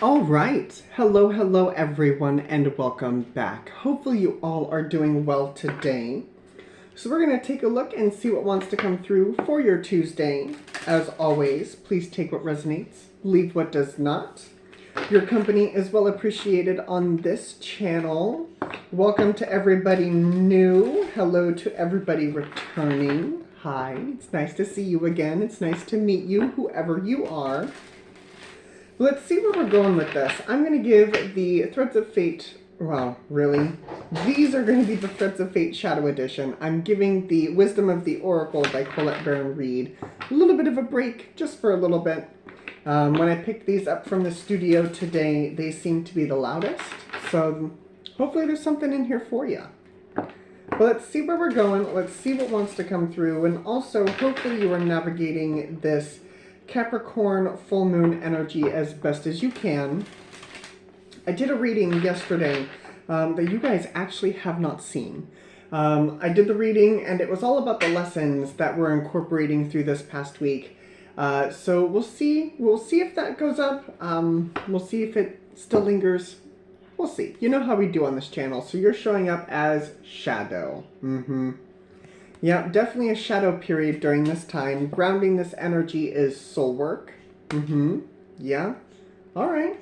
All right. Hello, everyone, and welcome back. Hopefully you all are doing well today. So we're going to take a look and see what wants to come through for your Tuesday. As always, please take what resonates, leave what does not. Your company is well appreciated on this channel. Welcome to everybody new. Hello to everybody returning. Hi, it's nice to see you again. It's nice to meet you, whoever you are. Let's see where we're going with this. I'm going to give the Threads of Fate, well, really, these are going to be the Threads of Fate Shadow Edition. I'm giving the Wisdom of the Oracle by Colette Baron Reed a little bit of a break, just for a little bit. When I picked these up from the studio today, they seem to be the loudest, so hopefully there's something in here for you. But let's see where we're going, let's see what wants to come through, and also hopefully you are navigating this Capricorn full moon energy as best as you can. I did a reading yesterday that you guys actually have not seen. I did the reading and it was all about the lessons that we're incorporating through this past week. So we'll see if that goes up. We'll see if it still lingers. We'll see. You know how we do on this channel. So you're showing up as shadow. Yeah, definitely a shadow period during this time. Grounding this energy is soul work. Yeah. All right.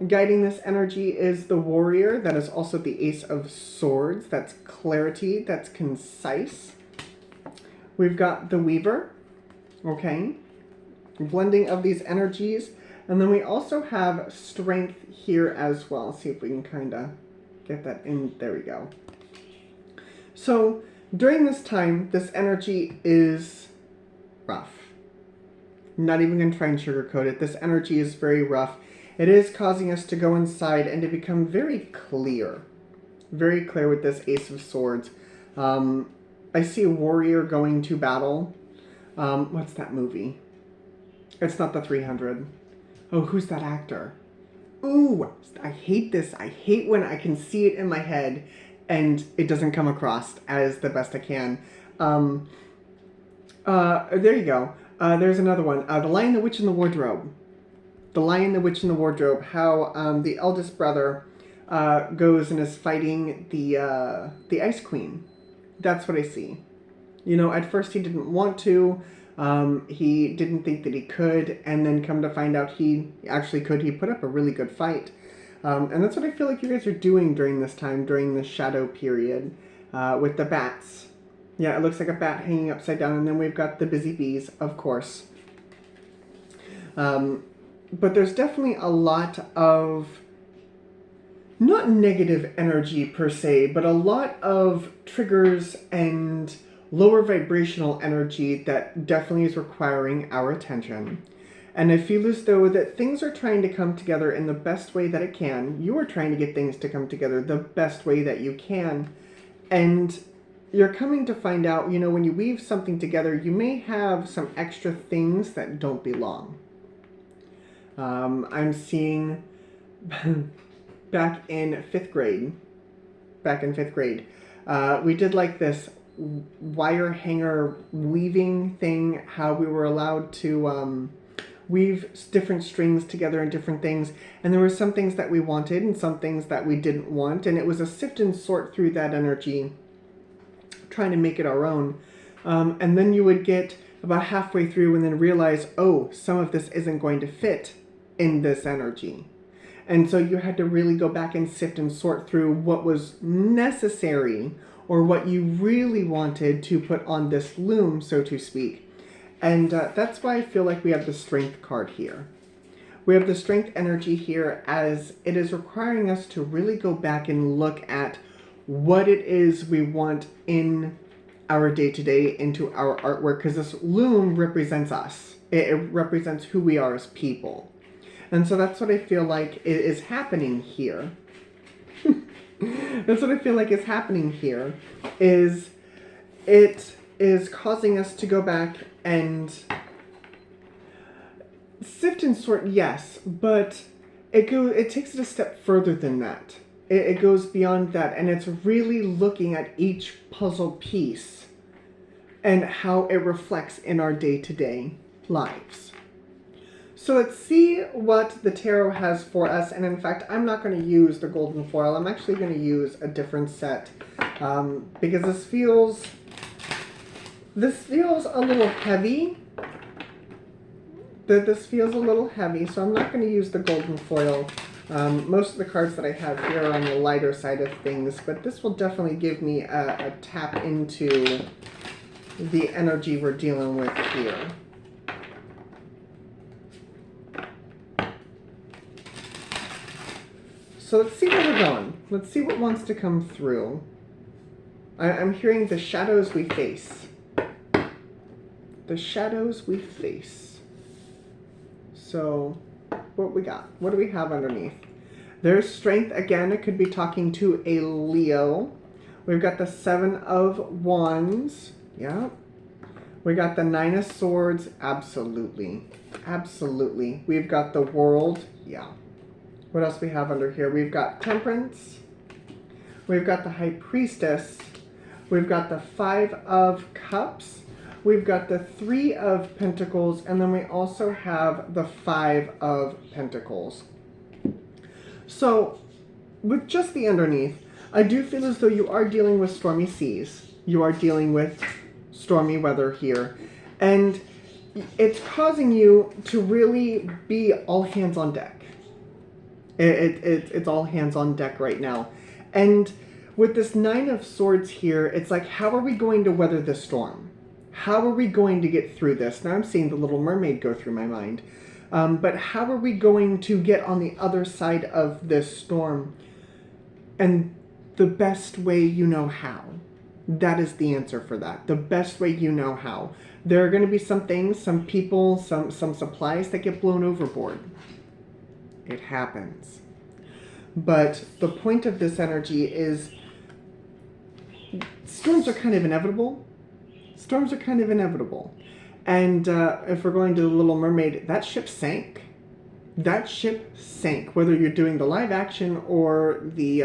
Guiding this energy is the warrior. That is also the Ace of Swords. That's clarity. That's concise. We've got the weaver. Okay. Blending of these energies. And then we also have strength here as well. See if we can kind of get that in. There we go. So during this time, this energy is rough. I'm not even going to try and sugarcoat it. This energy is very rough. It is causing us to go inside and to become very clear. Very clear with this Ace of Swords. I see a warrior going to battle. What's that movie? It's not the 300. Oh, who's that actor? Ooh, I hate this. I hate when I can see it in my head and it doesn't come across as the best I can. There you go. There's another one. The Lion, the Witch, and the Wardrobe. The Lion, the Witch, and the Wardrobe. How the eldest brother goes and is fighting the Ice Queen. That's what I see. You know, at first he didn't want to. He didn't think that he could. And then come to find out he actually could. He put up a really good fight. And that's what I feel like you guys are doing during this time, during this shadow period, with the bats. Yeah, it looks like a bat hanging upside down, and then we've got the busy bees, of course. But there's definitely a lot of, not negative energy per se, but a lot of triggers and lower vibrational energy that definitely is requiring our attention. And I feel as though that things are trying to come together in the best way that it can. You are trying to get things to come together the best way that you can. And you're coming to find out, you know, when you weave something together, you may have some extra things that don't belong. I'm seeing back in fifth grade, we did like this wire hanger weaving thing, how we were allowed to weave different strings together and different things, and there were some things that we wanted and some things that we didn't want, and it was a sift and sort through that energy, trying to make it our own. And then you would get about halfway through and then realize, oh, some of this isn't going to fit in this energy. And so you had to really go back and sift and sort through what was necessary or what you really wanted to put on this loom, so to speak. And that's why I feel like we have the Strength card here. We have the Strength energy here, as it is requiring us to really go back and look at what it is we want in our day-to-day, into our artwork, because this loom represents us. It represents who we are as people. And so that's what I feel like is happening here. That's what I feel like is happening here, is it is causing us to go back and sift and sort, yes, but it takes it a step further than that. It goes beyond that, and it's really looking at each puzzle piece and how it reflects in our day-to-day lives. So let's see what the tarot has for us. And in fact, I'm not going to use the golden foil. I'm actually going to use a different set because this feels a little heavy. This feels a little heavy, so I'm not going to use the golden foil. Most of the cards that I have here are on the lighter side of things, but this will definitely give me a tap into the energy we're dealing with here. So let's see where we're going. Let's see what wants to come through. I'm hearing the shadows we face. The shadows we face. So, what we got? What do we have underneath? There's strength. Again, it could be talking to a Leo. We've got the 7 of Wands. Yeah. We got the 9 of Swords. Absolutely. Absolutely. We've got the World. Yeah. What else we have under here? We've got Temperance. We've got the High Priestess. We've got the 5 of Cups. We've got the 3 of Pentacles. And then we also have the 5 of Pentacles. So, with just the underneath, I do feel as though you are dealing with stormy seas. You are dealing with stormy weather here. And it's causing you to really be all hands on deck. It's all hands on deck right now. And with this 9 of Swords here, it's like, how are we going to weather this storm? How are we going to get through this? Now I'm seeing the Little Mermaid go through my mind. But how are we going to get on the other side of this storm? And the best way you know how. That is the answer for that. The best way you know how. There are going to be some things, some people, some supplies that get blown overboard. It happens. But the point of this energy is storms are kind of inevitable. Storms are kind of inevitable. And if we're going to the Little Mermaid, that ship sank. That ship sank. Whether you're doing the live action or the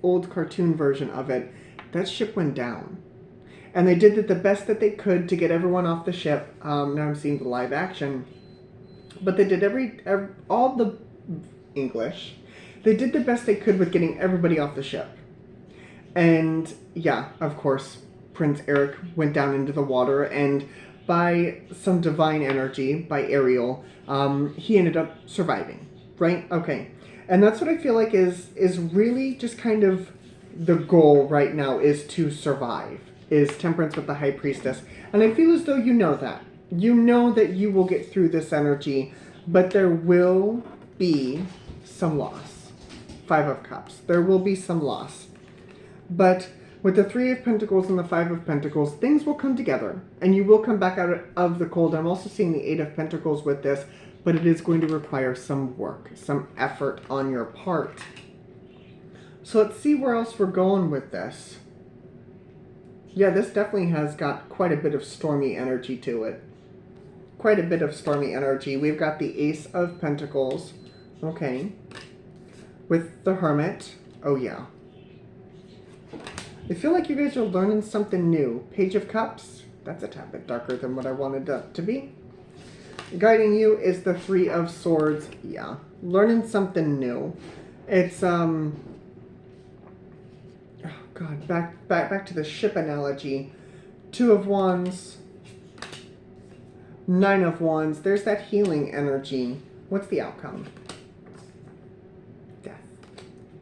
old cartoon version of it, that ship went down. And they did the best that they could to get everyone off the ship. Now I'm seeing the live action. But they did all the English. They did the best they could with getting everybody off the ship. And yeah, of course, Prince Eric went down into the water, and by some divine energy, by Ariel, he ended up surviving, right? Okay. And that's what I feel like is really just kind of the goal right now, is to survive, is Temperance with the High Priestess. And I feel as though you know that. You know that you will get through this energy, but there will be some loss. 5 of Cups. There will be some loss. But with the 3 of Pentacles and the 5 of Pentacles, things will come together, and you will come back out of the cold. I'm also seeing the 8 of Pentacles with this, but it is going to require some work, some effort on your part. So let's see where else we're going with this. Yeah, this definitely has got quite a bit of stormy energy to it. Quite a bit of stormy energy. We've got the Ace of Pentacles. Okay. With the Hermit. Oh, yeah. I feel like you guys are learning something new. Page of Cups. That's a tad bit darker than what I wanted to be. Guiding you is the 3 of Swords. Yeah. Learning something new. It's, oh God, back to the ship analogy. 2 of Wands. 9 of Wands. There's that healing energy. What's the outcome? Death.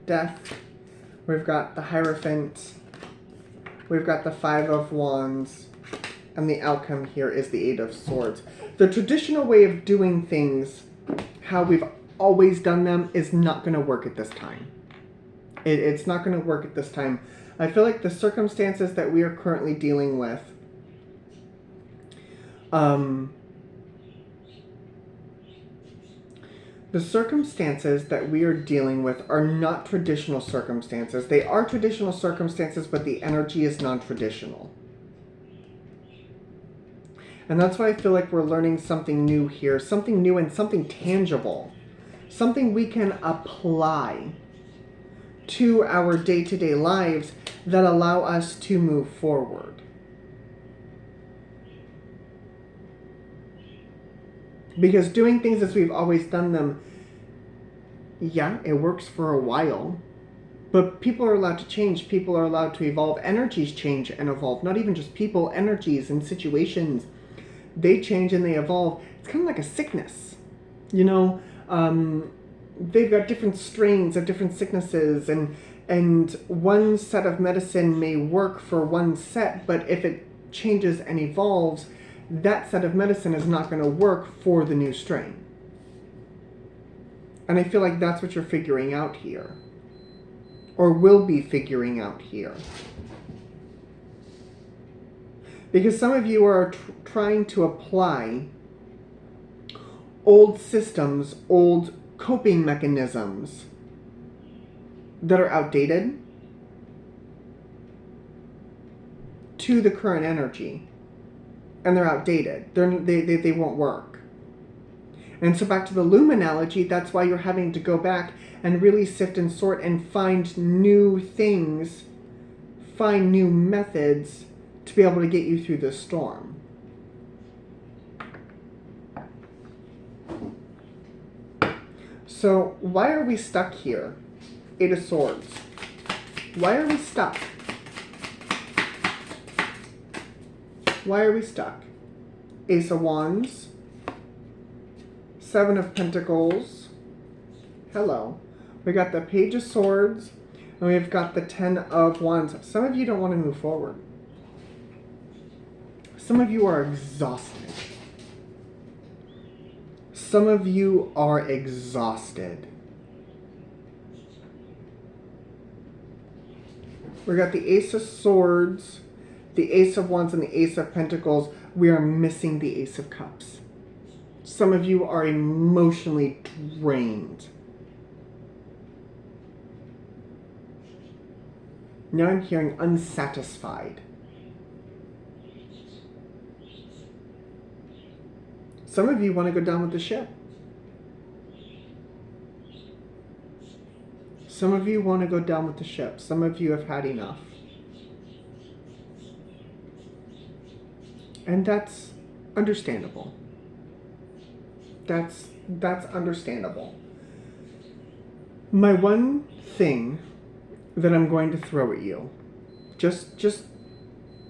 Death. We've got the Hierophant. We've got the 5 of Wands. And the outcome here is the 8 of Swords. The traditional way of doing things, how we've always done them, is not going to work at this time. It's not going to work at this time. I feel like the circumstances that we are currently dealing with, the circumstances that we are dealing with are not traditional circumstances. They are traditional circumstances, but the energy is non-traditional. And that's why I feel like we're learning something new here. Something new and something tangible. Something we can apply to our day-to-day lives that allow us to move forward. Because doing things as we've always done them, yeah, it works for a while. But people are allowed to change. People are allowed to evolve. Energies change and evolve. Not even just people, energies and situations. They change and they evolve. It's kind of like a sickness. You know, they've got different strains of different sicknesses, and one set of medicine may work for one set, but if it changes and evolves, that set of medicine is not going to work for the new strain. And I feel like that's what you're figuring out here. Or will be figuring out here. Because some of you are trying to apply old systems, old coping mechanisms that are outdated to the current energy. And they're outdated. They won't work. And so back to the loom analogy, that's why you're having to go back and really sift and sort and find new things, find new methods to be able to get you through this storm. So why are we stuck here? Eight of Swords. Why are we stuck? Why are we stuck? Ace of Wands. Seven of Pentacles. Hello. We got the Page of Swords. And we've got the Ten of Wands. Some of you don't want to move forward. Some of you are exhausted. Some of you are exhausted. We got the Ace of Swords, the Ace of Wands, and the Ace of Pentacles. We are missing the Ace of Cups. Some of you are emotionally drained. Now I'm hearing unsatisfied. Some of you want to go down with the ship. Some of you want to go down with the ship. Some of you have had enough. And that's understandable. That's understandable. My one thing that I'm going to throw at you, just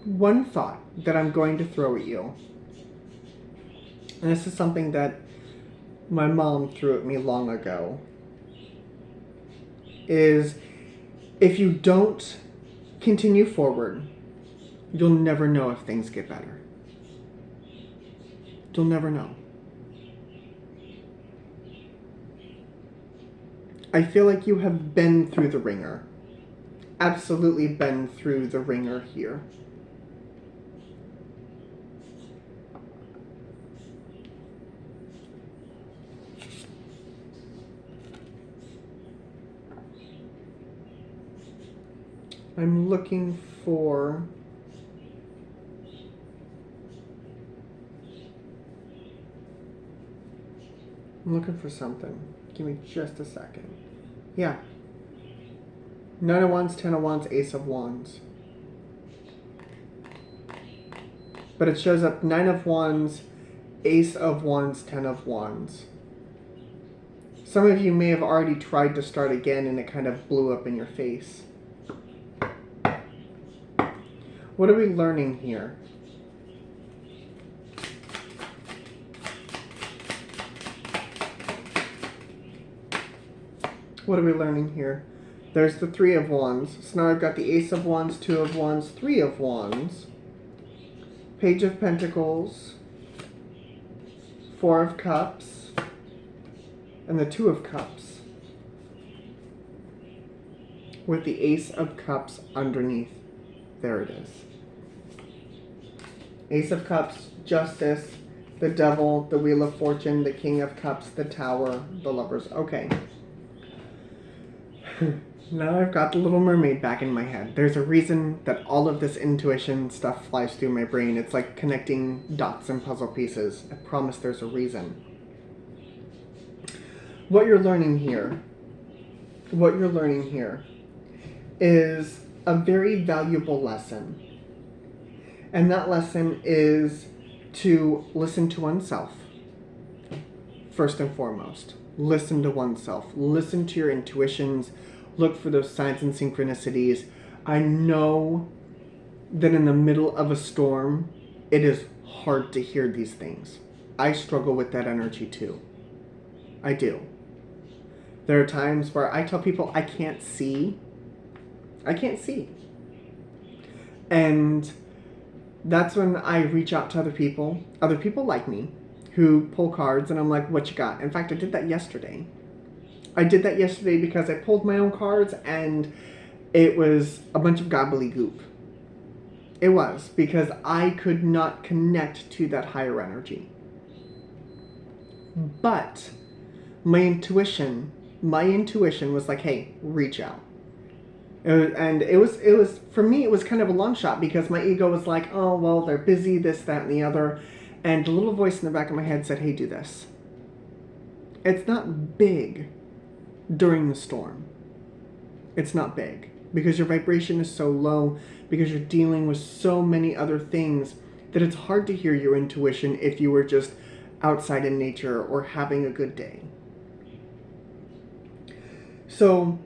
one thought that I'm going to throw at you, and this is something that my mom threw at me long ago, is if you don't continue forward, you'll never know if things get better. You'll never know. I feel like you have been through the ringer. Absolutely been through the ringer here. I'm looking for... I'm looking for something. Give me just a second. Yeah. Nine of Wands, Ten of Wands, Ace of Wands. But it shows up Nine of Wands, Ace of Wands, Ten of Wands. Some of you may have already tried to start again and it kind of blew up in your face. What are we learning here? What are we learning here? There's the Three of Wands. So now I've got the Ace of Wands, Two of Wands, Three of Wands, Page of Pentacles, Four of Cups, and the Two of Cups, with the Ace of Cups underneath. There it is. Ace of Cups, Justice, the Devil, the Wheel of Fortune, the King of Cups, the Tower, the Lovers. Okay. Now I've got the Little Mermaid back in my head. There's a reason that all of this intuition stuff flies through my brain. It's like connecting dots and puzzle pieces. I promise there's a reason. What you're learning here is a very valuable lesson. And that lesson is to listen to oneself, first and foremost. Listen to oneself. Listen to your intuitions. Look for those signs and synchronicities. I know that in the middle of a storm, it is hard to hear these things. I struggle with that energy too. I do. There are times where I tell people I can't see. I can't see. And that's when I reach out to other people like me, who pull cards, and I'm like, what you got? In fact, I did that yesterday. Because I pulled my own cards, and it was a bunch of gobbledygook. It was, because I could not connect to that higher energy. But my intuition was like, hey, reach out. And it was for me, it was kind of a long shot, because my ego was like, oh, well, they're busy, this, that, and the other. And the little voice in the back of my head said, hey, do this. It's not big during the storm. It's not big because your vibration is so low, because you're dealing with so many other things that it's hard to hear your intuition if you were just outside in nature or having a good day. So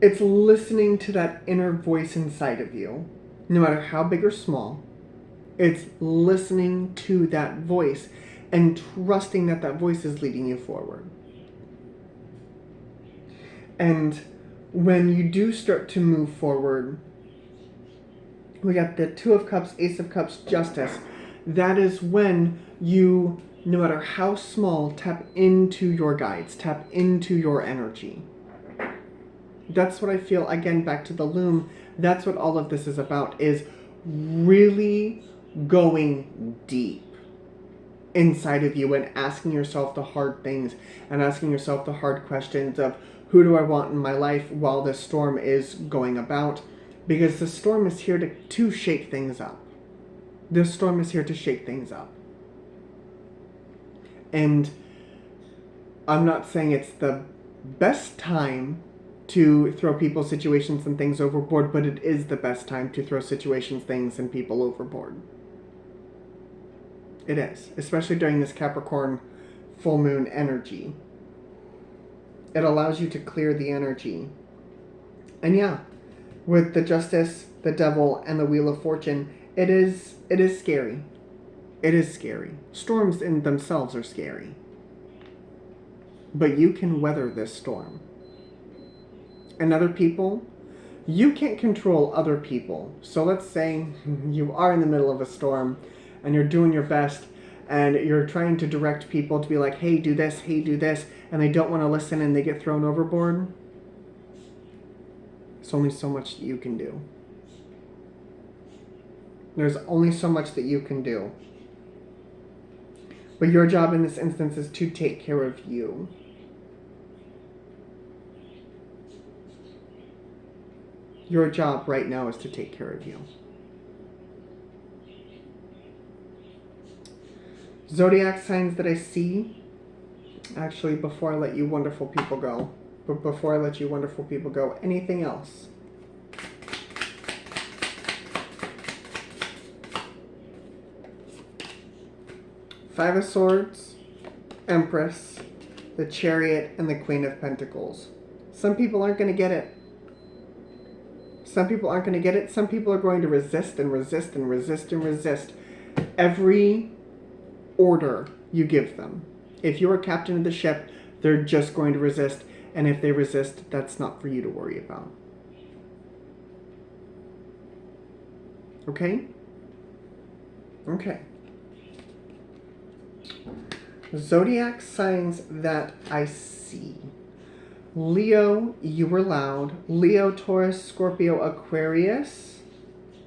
it's listening to that inner voice inside of you, no matter how big or small. It's listening to that voice and trusting that that voice is leading you forward. And when you do start to move forward, we got the Two of Cups, Ace of Cups, Justice. That is when you, no matter how small, tap into your guides, tap into your energy. That's what I feel, again, back to the loom. That's what all of this is about, is really going deep inside of you and asking yourself the hard things and asking yourself the hard questions of, who do I want in my life while this storm is going about? Because the storm is here to shake things up. This storm is here to shake things up. And I'm not saying it's the best time to throw people, situations, and things overboard, but it is the best time to throw situations, things, and people overboard. It is, especially during this Capricorn full moon energy. It allows you to clear the energy. And yeah, with the Justice, the Devil, and the Wheel of Fortune, it is scary. It is scary. Storms in themselves are scary. But you can weather this storm. And other people, you can't control other people. So let's say you are in the middle of a storm and you're doing your best and you're trying to direct people to be like, hey, do this, and they don't want to listen and they get thrown overboard. There's only so much that you can do. There's only so much that you can do. But your job in this instance is to take care of you. Your job right now is to take care of you. Zodiac signs that I see, actually, before I let you wonderful people go, anything else? Five of Swords, Empress, the Chariot, and the Queen of Pentacles. Some people aren't going to get it. Some people aren't going to get it. Some people are going to resist and resist and resist and resist every order you give them. If you're a captain of the ship, they're just going to resist. And if they resist, that's not for you to worry about. Okay? Okay. Zodiac signs that I see. Leo, you were loud. Leo, Taurus, Scorpio, Aquarius.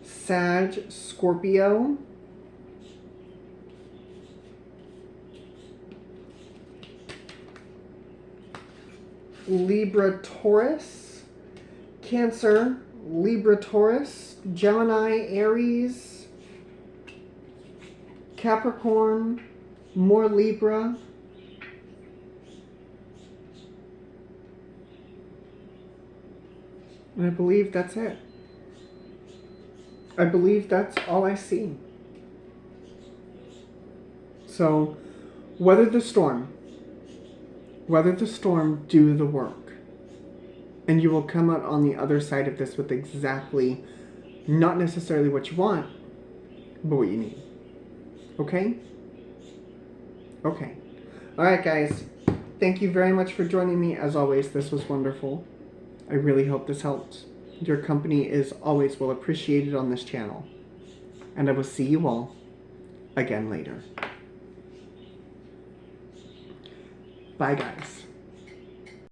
Sag, Scorpio. Libra, Taurus. Cancer, Libra, Taurus. Gemini, Aries. Capricorn, more Libra. And I believe that's it. I believe that's all I see. So, weather the storm. weather the storm, do the work. And you will come out on the other side of this with exactly, not necessarily what you want, but what you need. Okay? Okay. Alright, guys. Thank you very much for joining me. As always, this was wonderful. I really hope this helped. Your company is always well appreciated on this channel. And I will see you all again later. Bye, guys.